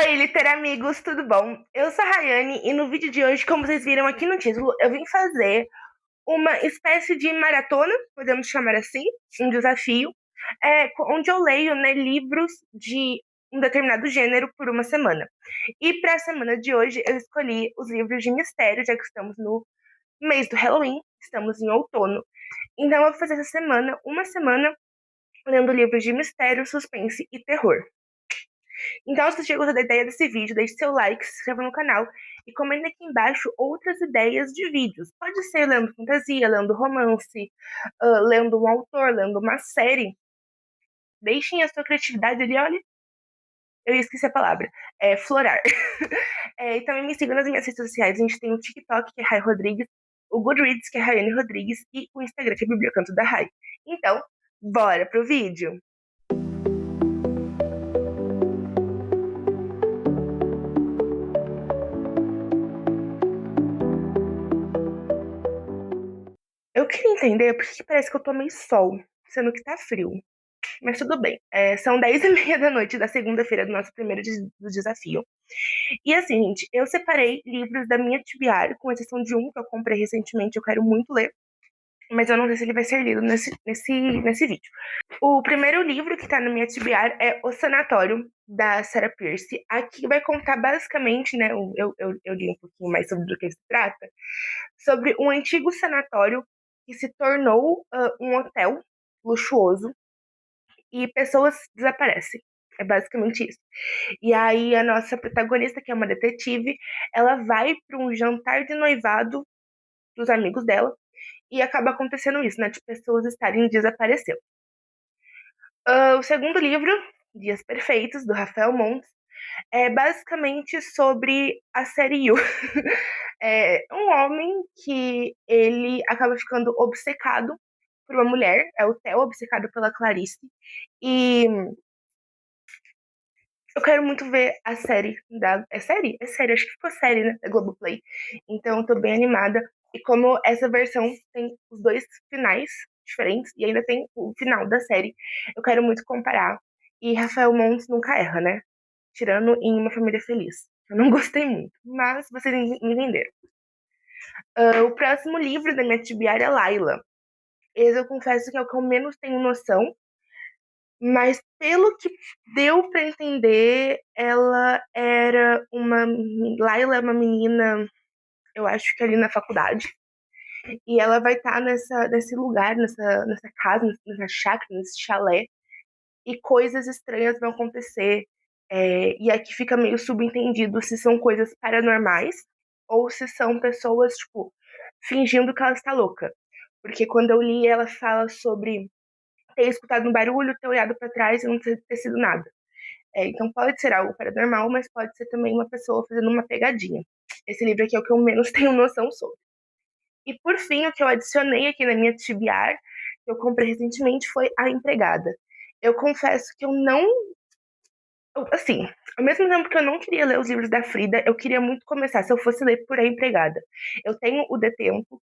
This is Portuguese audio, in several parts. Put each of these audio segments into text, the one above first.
Oi, Literamigos, tudo bom? Eu sou a Rayane e no vídeo de hoje, como vocês viram aqui no título, eu vim fazer uma espécie de maratona, podemos chamar assim, um desafio, onde eu leio, né, livros de um determinado gênero por uma semana. E para a semana de hoje, eu escolhi os livros de mistério, já que estamos no mês do Halloween, estamos em outono. Então, eu vou fazer essa semana, uma semana, lendo livros de mistério, suspense e terror. Então, se você gostou da ideia desse vídeo, deixe seu like, se inscreva no canal e comente aqui embaixo outras ideias de vídeos. Pode ser lendo fantasia, lendo romance, lendo um autor, lendo uma série. Deixem a sua criatividade ali, olha. Eu esqueci a palavra. Florar. E também me sigam nas minhas redes sociais. A gente tem o TikTok, que é Rai Rodrigues, o Goodreads, que é Rayane Rodrigues, e o Instagram, que é Bibliocanto da Rai. Então, bora pro vídeo! Eu queria entender por que parece que eu tomei sol, sendo que tá frio. Mas tudo bem. São 10h30 da noite da segunda-feira do nosso primeiro do desafio. E assim, gente, eu separei livros da minha TBR, com exceção de um que eu comprei recentemente, eu quero muito ler. Mas eu não sei se ele vai ser lido nesse vídeo. O primeiro livro que tá na minha TBR é O Sanatório, da Sarah Pearse. Aqui vai contar basicamente, né? Eu li um pouquinho mais sobre do que se trata, sobre um antigo sanatório que se tornou um hotel luxuoso e pessoas desaparecem. É basicamente isso. E aí a nossa protagonista, que é uma detetive, ela vai para um jantar de noivado dos amigos dela e acaba acontecendo isso, né? De pessoas estarem desaparecendo. O segundo livro, Dias Perfeitos, do Rafael Montes, é basicamente sobre a série You. É um homem que ele acaba ficando obcecado por uma mulher, é o Theo, obcecado pela Clarice, e eu quero muito ver a série da. É série? É série, acho que ficou série, né? Da Globoplay. Então eu tô bem animada. E como essa versão tem os dois finais diferentes e ainda tem o final da série, eu quero muito comparar. E Rafael Montes nunca erra, né? Tirando em Uma Família Feliz. Eu não gostei muito, mas vocês entenderam. O próximo livro da minha TBR é Laila. Esse eu confesso que é o que eu menos tenho noção, mas pelo que deu pra entender, ela era uma. Laila é uma menina, eu acho que ali na faculdade. E ela vai estar nesse lugar, nessa casa, nessa chácara, nesse chalé. E coisas estranhas vão acontecer. E aqui fica meio subentendido se são coisas paranormais ou se são pessoas, tipo, fingindo que ela está louca. Porque quando eu li, ela fala sobre ter escutado um barulho, ter olhado para trás e não ter sido nada. Então pode ser algo paranormal, mas pode ser também uma pessoa fazendo uma pegadinha. Esse livro aqui é o que eu menos tenho noção sobre. E por fim, o que eu adicionei aqui na minha TBR, que eu comprei recentemente, foi A Empregada. Eu confesso que eu não. Assim, ao mesmo tempo que eu não queria ler os livros da Frida, eu queria muito começar, se eu fosse ler por A Empregada. Eu tenho o The Tempo,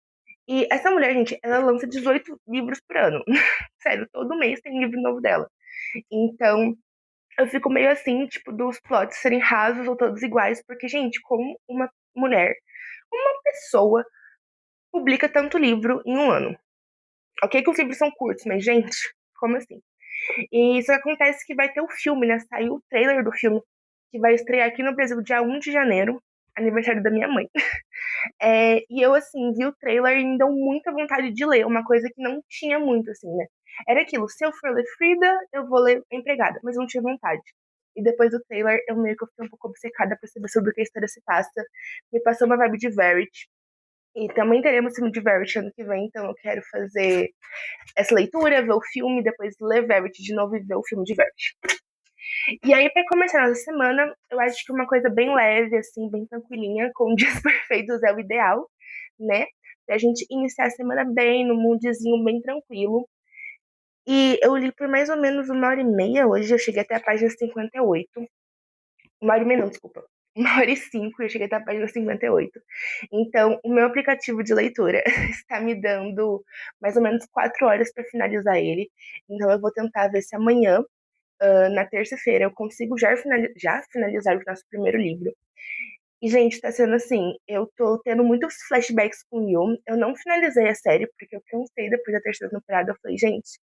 e essa mulher, gente, ela lança 18 livros por ano. Sério, todo mês tem livro novo dela. Então, eu fico meio assim, tipo, dos plots serem rasos ou todos iguais, porque, gente, como uma mulher, uma pessoa, publica tanto livro em um ano? Ok que os livros são curtos, mas, gente, como assim? E isso acontece que vai ter o filme, né? Saiu o trailer do filme, que vai estrear aqui no Brasil dia 1 de janeiro, aniversário da minha mãe. E eu, assim, vi o trailer e me deu muita vontade de ler, uma coisa que não tinha muito, assim, né? Era aquilo, se eu for ler Frida, eu vou ler Empregada, mas eu não tinha vontade. E depois do trailer, eu meio que eu fiquei um pouco obcecada pra saber sobre o que a história se passa. Me passou uma vibe de Verity. E também teremos filme de Verity ano que vem, então eu quero fazer essa leitura, ver o filme, depois ler Verity de novo e ver o filme de Verity. E aí, pra começar nossa semana, eu acho que uma coisa bem leve, assim, bem tranquilinha, com dias perfeitos é o ideal, né? Pra gente iniciar a semana bem, num moodzinho bem tranquilo. E eu li por mais ou menos 1h30 hoje, eu cheguei até a página 58. 1h30 não, desculpa. 1h05 eu cheguei até a página 58. Então, o meu aplicativo de leitura está me dando mais ou menos 4 horas para finalizar ele. Então, eu vou tentar ver se amanhã Na terça-feira eu consigo já finalizar o nosso primeiro livro. E, gente, tá sendo assim, eu tô tendo muitos flashbacks com o Yu. Eu não finalizei a série, porque eu cansei depois da terceira temporada. Eu falei, gente,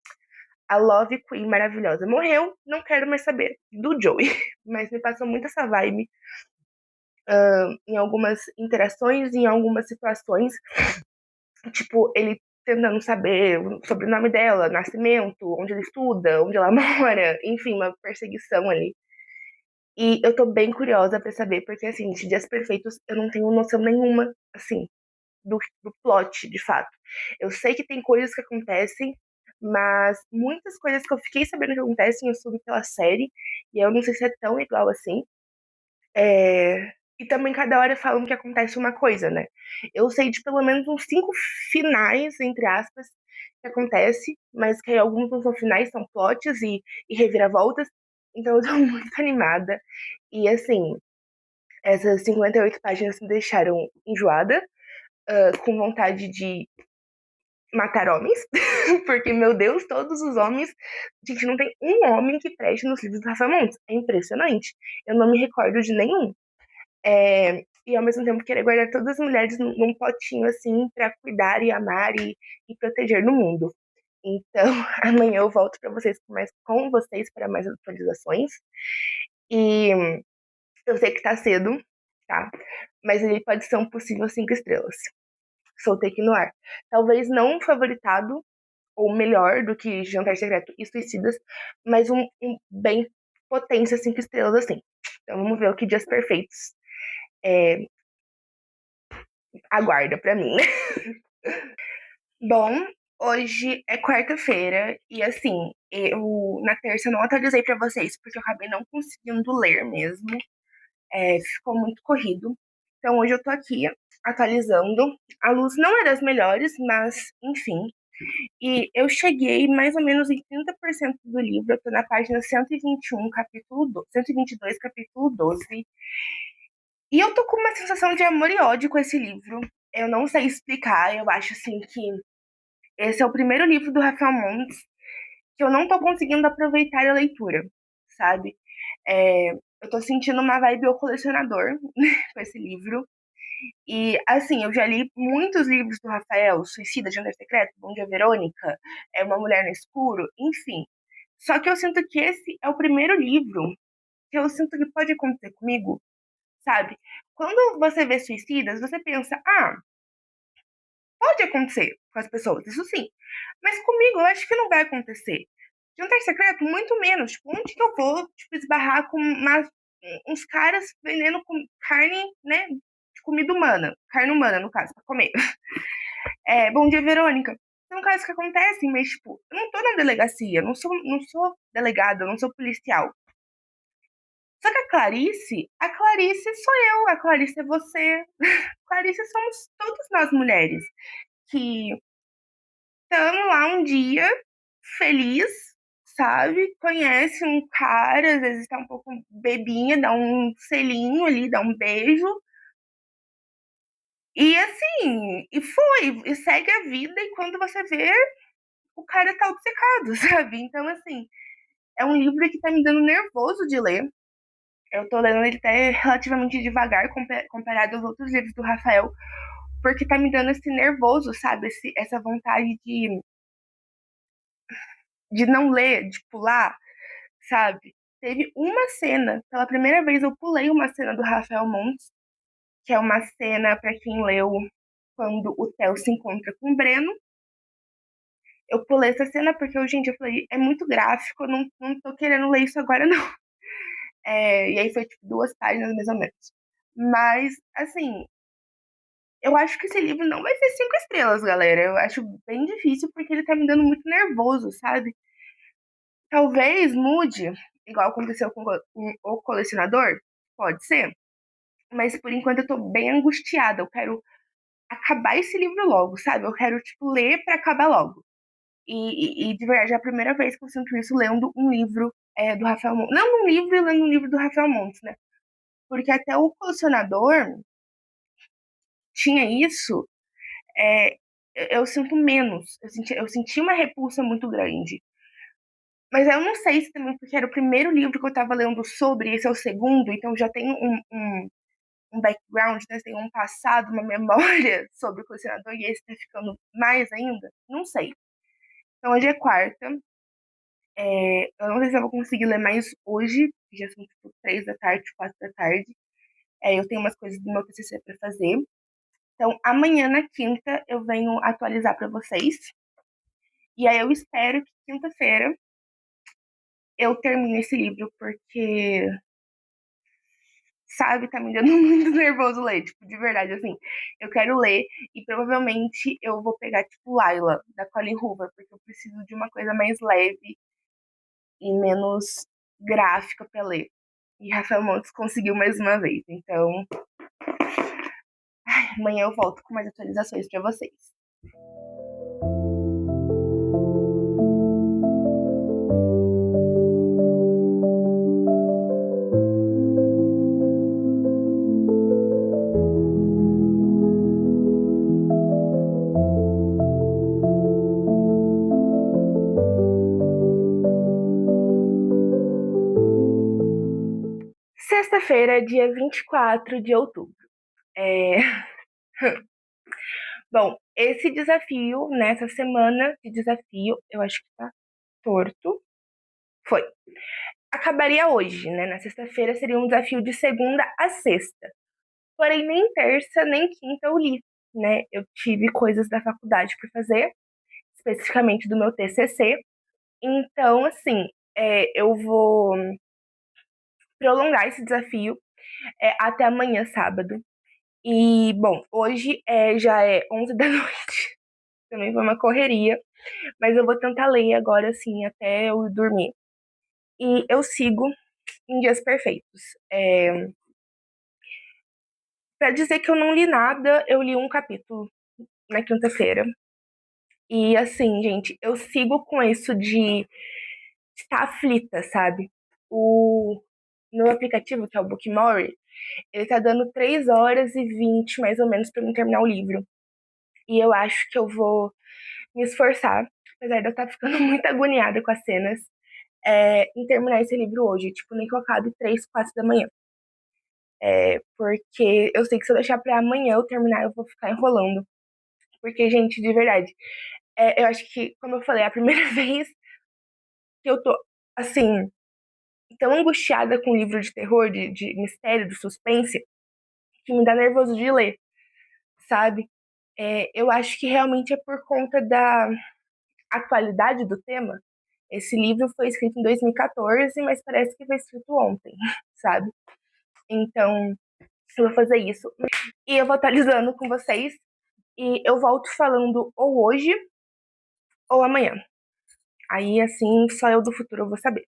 a Love Queen maravilhosa morreu, não quero mais saber do Joey. Mas me passou muito essa vibe em algumas interações, em algumas situações. Tipo, ele tentando saber o sobrenome dela, nascimento, onde ele estuda, onde ela mora, enfim, uma perseguição ali. E eu tô bem curiosa pra saber, porque assim, de Dias Perfeitos eu não tenho noção nenhuma, assim, do plot, de fato. Eu sei que tem coisas que acontecem, mas muitas coisas que eu fiquei sabendo que acontecem eu soube pela série, e eu não sei se é tão igual assim. E também cada hora falam que acontece uma coisa, né? Eu sei de pelo menos uns 5 finais, entre aspas, que acontece, mas que alguns não são finais, são plots e reviravoltas. Então eu tô muito animada. E assim, essas 58 páginas me deixaram enjoada, com vontade de matar homens, porque, meu Deus, todos os homens. Gente, não tem um homem que preste nos livros do Rafa Montes. É impressionante. Eu não me recordo de nenhum. E ao mesmo tempo querer guardar todas as mulheres num potinho assim pra cuidar e amar e proteger no mundo. Então, amanhã eu volto para vocês com vocês para mais atualizações. E eu sei que tá cedo, tá? Mas ele pode ser um possível 5 estrelas. Soltei aqui no ar. Talvez não um favoritado ou melhor do que Jantar Secreto e Suicidas, mas um bem potência 5 estrelas assim. Então vamos ver o que Dias Perfeitos é, aguarda pra mim, né? Bom, hoje é quarta-feira e assim, eu na terça não atualizei pra vocês porque eu acabei não conseguindo ler mesmo. Ficou muito corrido. Então hoje eu tô aqui atualizando. A luz não é das melhores, mas enfim. E eu cheguei mais ou menos em 30% do livro. Eu tô na página 121, capítulo 12, 122, capítulo 12. E eu tô com uma sensação de amor e ódio com esse livro. Eu não sei explicar. Eu acho assim que esse é o primeiro livro do Rafael Montes que eu não tô conseguindo aproveitar a leitura, sabe? Eu tô sentindo uma vibe o colecionador com esse livro. E, assim, eu já li muitos livros do Rafael, Suicida, Jantar Secreto, Bom Dia Verônica, Uma Mulher no Escuro, enfim. Só que eu sinto que esse é o primeiro livro que eu sinto que pode acontecer comigo, sabe? Quando você vê Suicidas, você pensa, pode acontecer com as pessoas, isso sim. Mas comigo, eu acho que não vai acontecer. Jantar Secreto, muito menos. Tipo, onde que eu vou, tipo, esbarrar com uns caras vendendo carne, né? De comida humana. Carne humana, no caso, pra comer. Bom Dia, Verônica. São casos que acontecem, mas, tipo, eu não tô na delegacia, não sou delegada, não sou policial. Só que a Clarice sou eu, a Clarice é você. Clarice somos todas nós mulheres que estamos lá um dia feliz, sabe? Conhece um cara, às vezes tá um pouco bebinha, dá um selinho ali, dá um beijo. E assim, e segue a vida, e quando você vê, o cara tá obcecado, sabe? Então, assim, é um livro que tá me dando nervoso de ler. Eu tô lendo ele até relativamente devagar comparado aos outros livros do Rafael, porque tá me dando esse nervoso, sabe? Essa vontade de não ler, de pular, sabe? Teve uma cena, pela primeira vez eu pulei uma cena do Rafael Montes, que é uma cena, para quem leu, quando o Theo se encontra com o Breno. Eu pulei essa cena porque, gente, eu falei, é muito gráfico, eu não tô querendo ler isso agora, não. E aí foi, tipo, 2 páginas, mais ou menos. Mas, assim, eu acho que esse livro não vai ser 5 estrelas, galera. Eu acho bem difícil porque ele tá me dando muito nervoso, sabe? Talvez mude, igual aconteceu com o colecionador, pode ser. Mas por enquanto eu tô bem angustiada. Eu quero acabar esse livro logo, sabe? Eu quero, tipo, ler pra acabar logo. E de verdade, é a primeira vez que eu sinto isso lendo um livro do Rafael Montes. Não um livro, lendo um livro do Rafael Montes, né? Porque até o colecionador tinha isso. é, eu sinto menos. Eu senti uma repulsa muito grande. Mas eu não sei se também porque era o primeiro livro que eu tava lendo sobre, esse é o segundo, então já tem um background, né? Tem um passado, uma memória sobre o colecionador, e esse tá ficando mais ainda? Não sei. Então hoje é quarta. Eu não sei se eu vou conseguir ler mais hoje, já são tipo 3 da tarde, 4 da tarde. Eu tenho umas coisas do meu TCC pra fazer. Então amanhã, na quinta, eu venho atualizar pra vocês. E aí eu espero que quinta-feira eu termine esse livro, porque, sabe, tá me dando muito nervoso ler, tipo, de verdade, assim. Eu quero ler e provavelmente eu vou pegar, tipo, Laila, da Colleen Hoover, porque eu preciso de uma coisa mais leve e menos gráfica pra ler. E Rafael Montes conseguiu mais uma vez. Então, amanhã eu volto com mais atualizações pra vocês. Sexta-feira, dia 24 de outubro. É... Bom, esse desafio, nessa semana de desafio, eu acho que tá torto. Foi. Acabaria hoje, né? Na sexta-feira seria um desafio de segunda a sexta. Porém, nem terça, nem quinta eu li, né? Eu tive coisas da faculdade para fazer, especificamente do meu TCC. Então, assim, eu vou prolongar esse desafio até amanhã, sábado. E, bom, hoje já é 11 da noite. Também foi uma correria, mas eu vou tentar ler agora, assim, até eu dormir. E eu sigo em Dias Perfeitos. Pra dizer que eu não li nada, eu li um capítulo na quinta-feira. E assim, gente, eu sigo com isso de estar aflita, sabe? O meu aplicativo, que é o Bookmore, ele tá dando 3 horas e 20 mais ou menos, pra eu terminar o livro. E eu acho que eu vou me esforçar, apesar de eu estar ficando muito agoniada com as cenas, em terminar esse livro hoje. Tipo, nem que eu acabe 3, 4 da manhã. Porque eu sei que se eu deixar pra amanhã eu terminar, eu vou ficar enrolando. Porque, gente, de verdade, eu acho que, como eu falei, é a primeira vez que eu tô, assim, tão angustiada com livro de terror, de mistério, de suspense, que me dá nervoso de ler, sabe? Eu acho que realmente é por conta da atualidade do tema. Esse livro foi escrito em 2014, mas parece que foi escrito ontem, sabe? Então, eu vou fazer isso. E eu vou atualizando com vocês. E eu volto falando ou hoje ou amanhã. Aí, assim, só eu do futuro eu vou saber.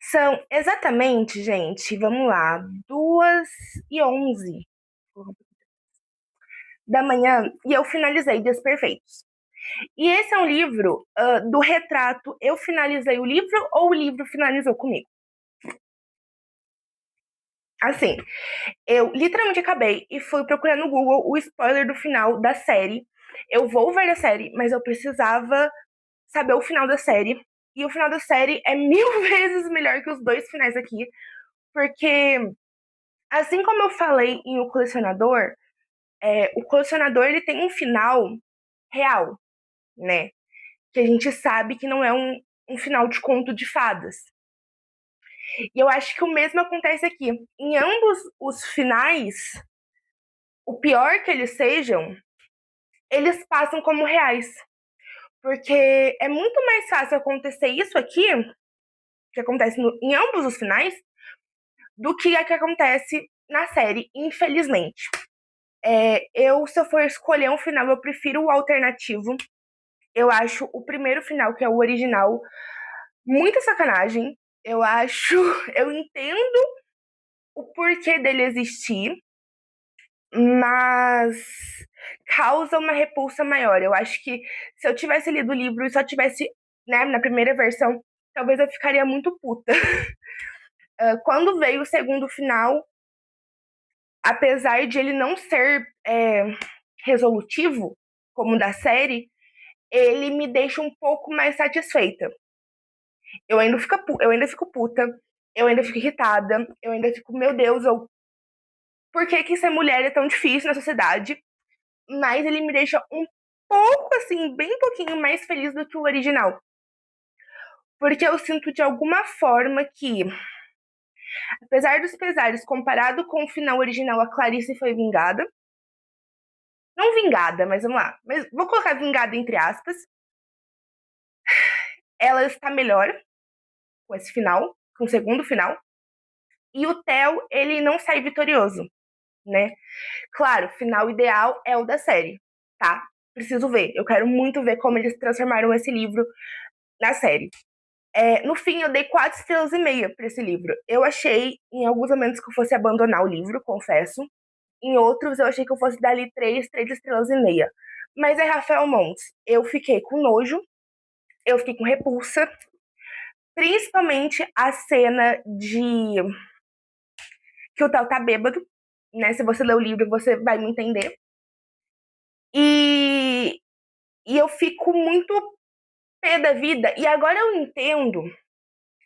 São exatamente, gente, vamos lá, 2h11 da manhã e eu finalizei Dias Perfeitos. E esse é um livro do retrato. Eu finalizei o livro ou o livro finalizou comigo? Assim, eu literalmente acabei e fui procurar no Google o spoiler do final da série. Eu vou ver a série, mas eu precisava saber o final da série. E o final da série é 1000 vezes melhor que os dois finais aqui. Porque, assim como eu falei em O Colecionador ele tem um final real, né? Que a gente sabe que não é um final de conto de fadas. E eu acho que o mesmo acontece aqui. Em ambos os finais, o pior que eles sejam, eles passam como reais. Porque é muito mais fácil acontecer isso aqui, que acontece em ambos os finais, do que a que acontece na série, infelizmente. Se eu for escolher um final, eu prefiro o alternativo. Eu acho o primeiro final, que é o original, muita sacanagem. Eu acho. Eu entendo o porquê dele existir, mas causa uma repulsa maior. Eu acho que se eu tivesse lido o livro e só tivesse, né, na primeira versão, talvez eu ficaria muito puta. Quando veio o segundo final, apesar de ele não ser resolutivo, como o da série, ele me deixa um pouco mais satisfeita. Eu ainda fico puta, eu ainda fico irritada, eu ainda fico, meu Deus, por que que ser mulher é tão difícil na sociedade? Mas ele me deixa um pouco, assim, bem pouquinho mais feliz do que o original. Porque eu sinto de alguma forma que, apesar dos pesares, comparado com o final original, a Clarice foi vingada. Não vingada, mas vamos lá. Mas vou colocar vingada entre aspas. Ela está melhor com esse final, com o segundo final. E o Theo, ele não sai vitorioso, né? Claro, final ideal é o da série, tá? Preciso ver. Eu quero muito ver como eles transformaram esse livro na série. No fim, eu dei 4,5 estrelas para esse livro. Eu achei, em alguns momentos, que eu fosse abandonar o livro, confesso. Em outros, eu achei que eu fosse dar ali 3,5 estrelas. Mas é Rafael Montes. Eu fiquei com nojo, eu fiquei com repulsa, principalmente a cena de que o Theo tá bêbado, né? Se você ler o livro, você vai me entender. E, e eu fico muito pé da vida. E agora eu entendo,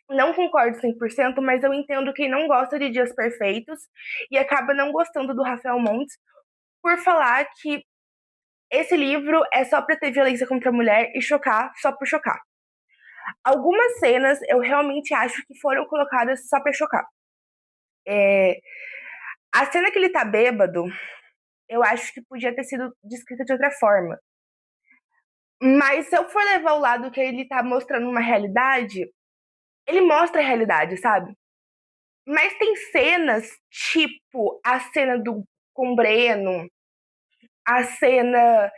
não concordo 100%, mas eu entendo quem não gosta de Dias Perfeitos e acaba não gostando do Rafael Montes por falar que esse livro é só pra ter violência contra a mulher e chocar só por chocar. Algumas cenas eu realmente acho que foram colocadas só pra chocar. A cena que ele tá bêbado, eu acho que podia ter sido descrita de outra forma. Mas se eu for levar o lado que ele tá mostrando uma realidade, ele mostra a realidade, sabe? Mas tem cenas, tipo a cena do com o Breno, a cena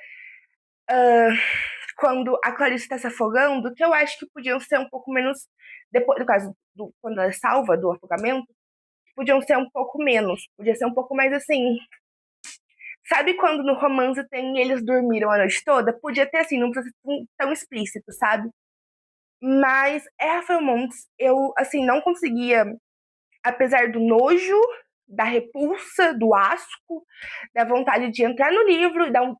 quando a Clarice tá se afogando, que eu acho que podiam ser um pouco menos. Depois, no caso, quando ela é salva do afogamento, podiam ser um pouco menos. Podia ser um pouco mais assim. Sabe quando no romance tem eles dormiram a noite toda? Podia ter assim, não precisa ser tão explícito, sabe? Mas é Rafael Montes, eu assim, não conseguia, apesar do nojo, da repulsa, do asco, da vontade de entrar no livro e dar um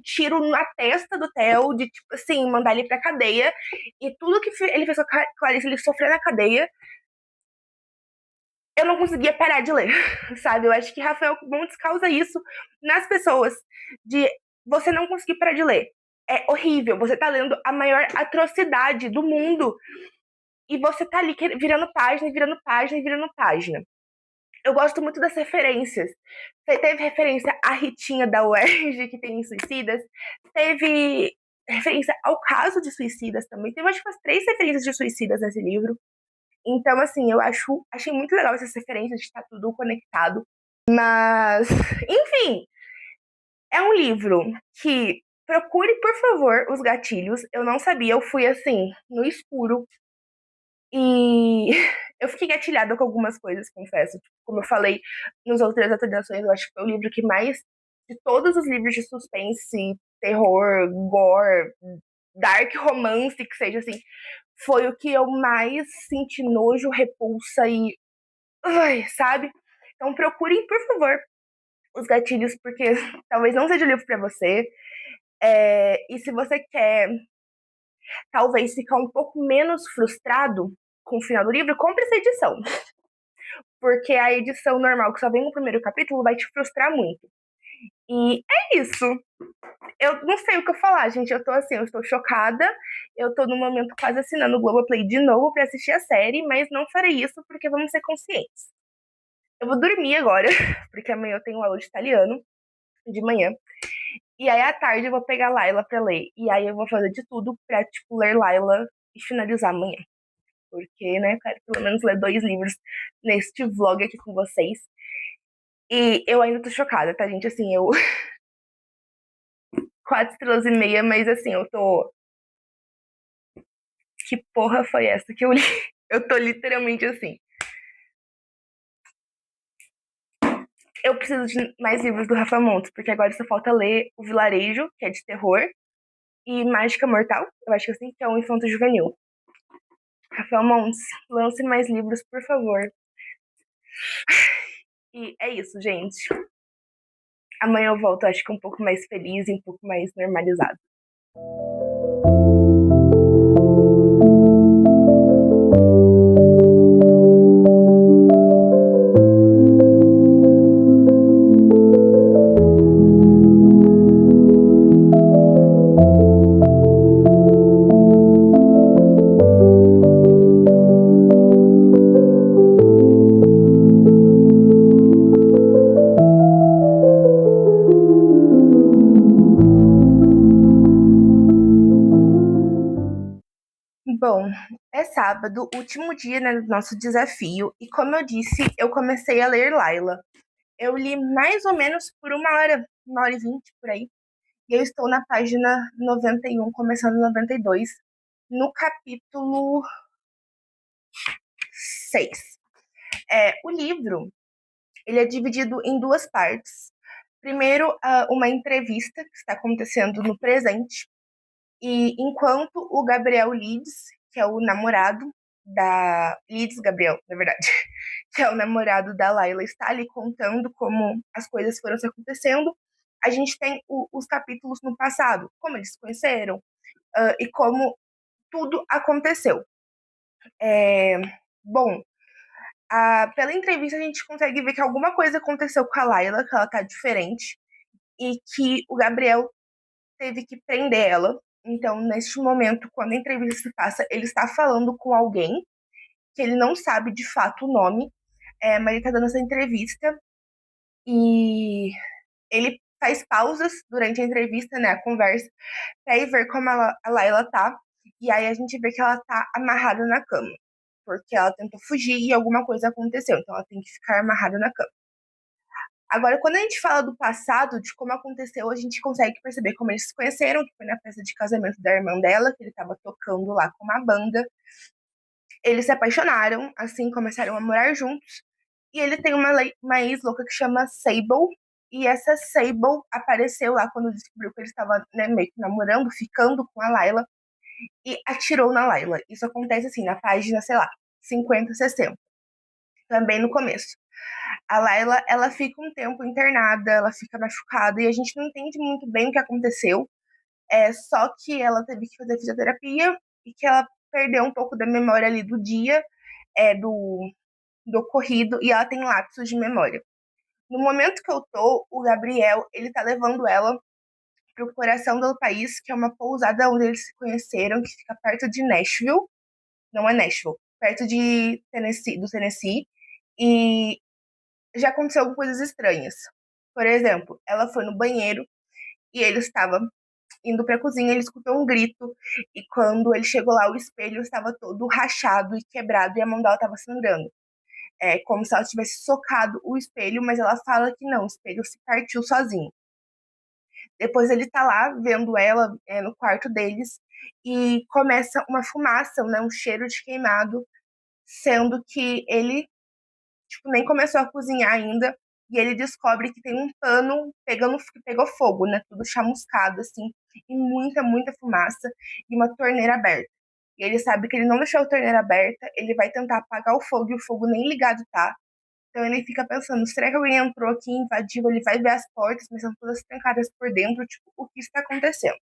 tiro na testa do Theo, de tipo assim, mandar ele pra cadeia. E tudo que ele fez com a Clarice, ele sofreu na cadeia. Eu não conseguia parar de ler, sabe? Eu acho que Rafael Montes causa isso nas pessoas, de você não conseguir parar de ler. É horrível, você tá lendo a maior atrocidade do mundo e você tá ali virando página, virando página, virando página. Eu gosto muito das referências. Teve referência à Ritinha da UERJ, que tem em Suicidas. Teve referência ao caso de Suicidas também. Teve acho que umas 3 referências de Suicidas nesse livro. Então, assim, achei muito legal essas referências de estar tudo conectado. Mas, enfim, é um livro que procure, por favor, os gatilhos. Eu não sabia, eu fui assim, no escuro. E eu fiquei gatilhada com algumas coisas, confesso. Tipo, como eu falei nos outras atualizações, eu acho que foi o livro que mais, de todos os livros de suspense, terror, gore, dark romance, que seja assim, foi o que eu mais senti nojo, repulsa e. Ai, sabe? Então procurem, por favor, os gatilhos, porque talvez não seja o livro pra você. E se você quer, talvez, ficar um pouco menos frustrado com o final do livro, compre essa edição. Porque a edição normal, que só vem no primeiro capítulo, vai te frustrar muito. E é isso. Eu não sei o que eu falar, gente. Eu tô assim, eu estou chocada. Eu tô no momento quase assinando o Globoplay de novo pra assistir a série, mas não farei isso porque vamos ser conscientes. Eu vou dormir agora, porque amanhã eu tenho aula de italiano, de manhã. E aí à tarde eu vou pegar Laila pra ler. E aí eu vou fazer de tudo pra, tipo, ler Laila e finalizar amanhã. Porque, né, quero pelo menos ler 2 livros neste vlog aqui com vocês. E eu ainda tô chocada, tá, gente? Assim, eu. 4,5 estrelas, mas assim, eu tô. Que porra foi essa que eu li? Eu tô literalmente assim. Eu preciso de mais livros do Rafa Montes, porque agora só falta ler O Vilarejo, que é de terror, e Mágica Mortal, eu acho que assim, que é um infanto juvenil. Rafael Montes, lance mais livros, por favor. E é isso, gente. Amanhã eu volto, acho que um pouco mais feliz e um pouco mais normalizado. Bom, é sábado, último dia, né, do nosso desafio, e como eu disse, eu comecei a ler Laila. Eu li mais ou menos por 1 hora e 20 por aí, e eu estou na página 91, começando 92, no capítulo 6. O livro, ele é dividido em duas partes. Primeiro, uma entrevista que está acontecendo no presente, e enquanto o Gabriel Leeds, que é o namorado da Leeds Gabriel, na verdade, que é o namorado da Laila, está ali contando como as coisas foram se acontecendo, a gente tem os capítulos no passado, como eles se conheceram, e como tudo aconteceu. É, bom, pela entrevista a gente consegue ver que alguma coisa aconteceu com a Laila, que ela tá diferente, e que o Gabriel teve que prender ela. Então, neste momento, quando a entrevista se passa, ele está falando com alguém que ele não sabe de fato o nome, mas ele está dando essa entrevista e ele faz pausas durante a entrevista, né, a conversa, para ir ver como a Layla tá. E aí a gente vê que ela tá amarrada na cama, porque ela tentou fugir e alguma coisa aconteceu, então ela tem que ficar amarrada na cama. Agora, quando a gente fala do passado, de como aconteceu, a gente consegue perceber como eles se conheceram, que foi na festa de casamento da irmã dela, que ele estava tocando lá com uma banda. Eles se apaixonaram, assim, começaram a morar juntos. E ele tem uma ex-louca que chama Sable. E essa Sable apareceu lá quando descobriu que ele estava, né, meio que namorando, ficando com a Layla, e atirou na Layla. Isso acontece, assim, na página, sei lá, 50, 60. Também no começo. A Layla, ela fica um tempo internada, ela fica machucada, e a gente não entende muito bem o que aconteceu. Só que ela teve que fazer fisioterapia e que ela perdeu um pouco da memória ali do dia, do ocorrido, e ela tem lapsos de memória. No momento que eu tô, o Gabriel, ele tá levando ela pro coração do país, que é uma pousada onde eles se conheceram, que fica perto de Nashville. Não é Nashville, perto de Tennessee, do Tennessee. E já aconteceu coisas estranhas. Por exemplo, ela foi no banheiro e ele estava indo para a cozinha, ele escutou um grito e quando ele chegou lá, o espelho estava todo rachado e quebrado e a mão dela estava sangrando. É como se ela tivesse socado o espelho, mas ela fala que não, o espelho se partiu sozinho. Depois ele tá lá vendo ela no quarto deles e começa uma fumaça, né, um cheiro de queimado, sendo que ele tipo, nem começou a cozinhar ainda, e ele descobre que tem um pano que pegou fogo, né? Tudo chamuscado, assim, e muita, muita fumaça, e uma torneira aberta. E ele sabe que ele não deixou a torneira aberta, ele vai tentar apagar o fogo, e o fogo nem ligado tá. Então ele fica pensando, será que alguém entrou aqui, invadiu? Ele vai ver as portas, mas são todas trancadas por dentro, tipo, o que está acontecendo?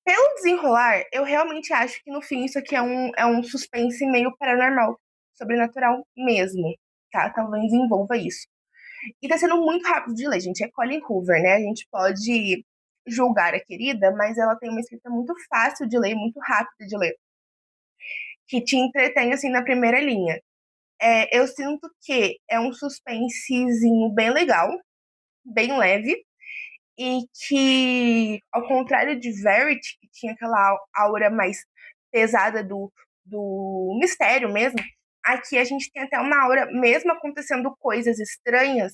Pelo desenrolar, eu realmente acho que no fim isso aqui é um suspense meio paranormal, sobrenatural mesmo, tá? Talvez envolva isso. E tá sendo muito rápido de ler, gente. É Colleen Hoover, né? A gente pode julgar a querida, mas ela tem uma escrita muito fácil de ler, muito rápida de ler, que te entretém assim na primeira linha. Eu sinto que é um suspensezinho bem legal, bem leve, e que, ao contrário de Verity, que tinha aquela aura mais pesada do mistério mesmo, aqui a gente tem até uma aura, mesmo acontecendo coisas estranhas,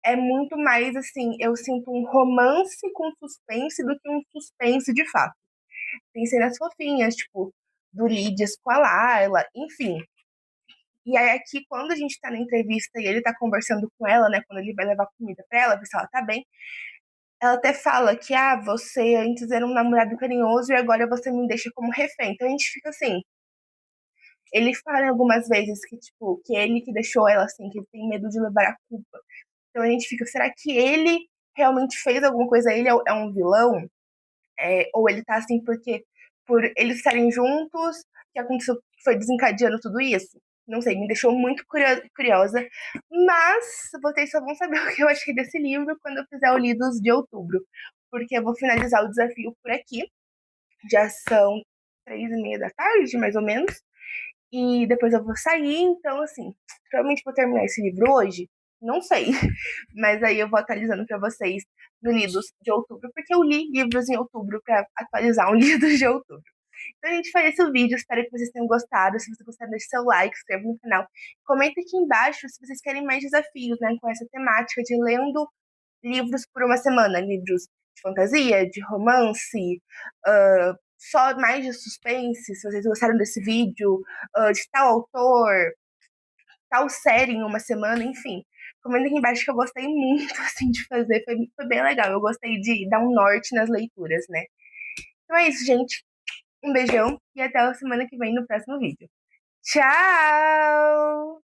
é muito mais assim, eu sinto um romance com suspense do que um suspense de fato. Tem cenas fofinhas, tipo, do Lydias com a Layla, enfim. E aí aqui, quando a gente tá na entrevista e ele tá conversando com ela, né, quando ele vai levar comida pra ela, ver se ela tá bem, ela até fala que, você antes era um namorado carinhoso e agora você me deixa como refém. Então a gente fica assim, ele fala algumas vezes que, tipo, que ele que deixou ela assim, que ele tem medo de levar a culpa. Então a gente fica, será que ele realmente fez alguma coisa? Ele é um vilão? Ou ele tá assim porque por eles estarem juntos, que aconteceu, que foi desencadeando tudo isso? Não sei, me deixou muito curiosa. Mas vocês só vão saber o que eu achei desse livro quando eu fizer o Lidos de Outubro. Porque eu vou finalizar o desafio por aqui. Já são 3:30 da tarde, mais ou menos. E depois eu vou sair, então, assim, provavelmente vou terminar esse livro hoje. Não sei. Mas aí eu vou atualizando pra vocês no Lidos de Outubro, porque eu li livros em outubro pra atualizar um Lidos de Outubro. Então, a gente faz esse vídeo. Espero que vocês tenham gostado. Se você gostar, deixe seu like, se inscreva no canal. Comenta aqui embaixo se vocês querem mais desafios, né? Com essa temática de lendo livros por uma semana. Livros de fantasia, de romance, só mais de suspense. Se vocês gostaram desse vídeo, de tal autor, tal série em uma semana, enfim. Comenta aqui embaixo que eu gostei muito, assim, de fazer. Foi bem legal. Eu gostei de dar um norte nas leituras, né? Então é isso, gente. Um beijão e até a semana que vem no próximo vídeo. Tchau!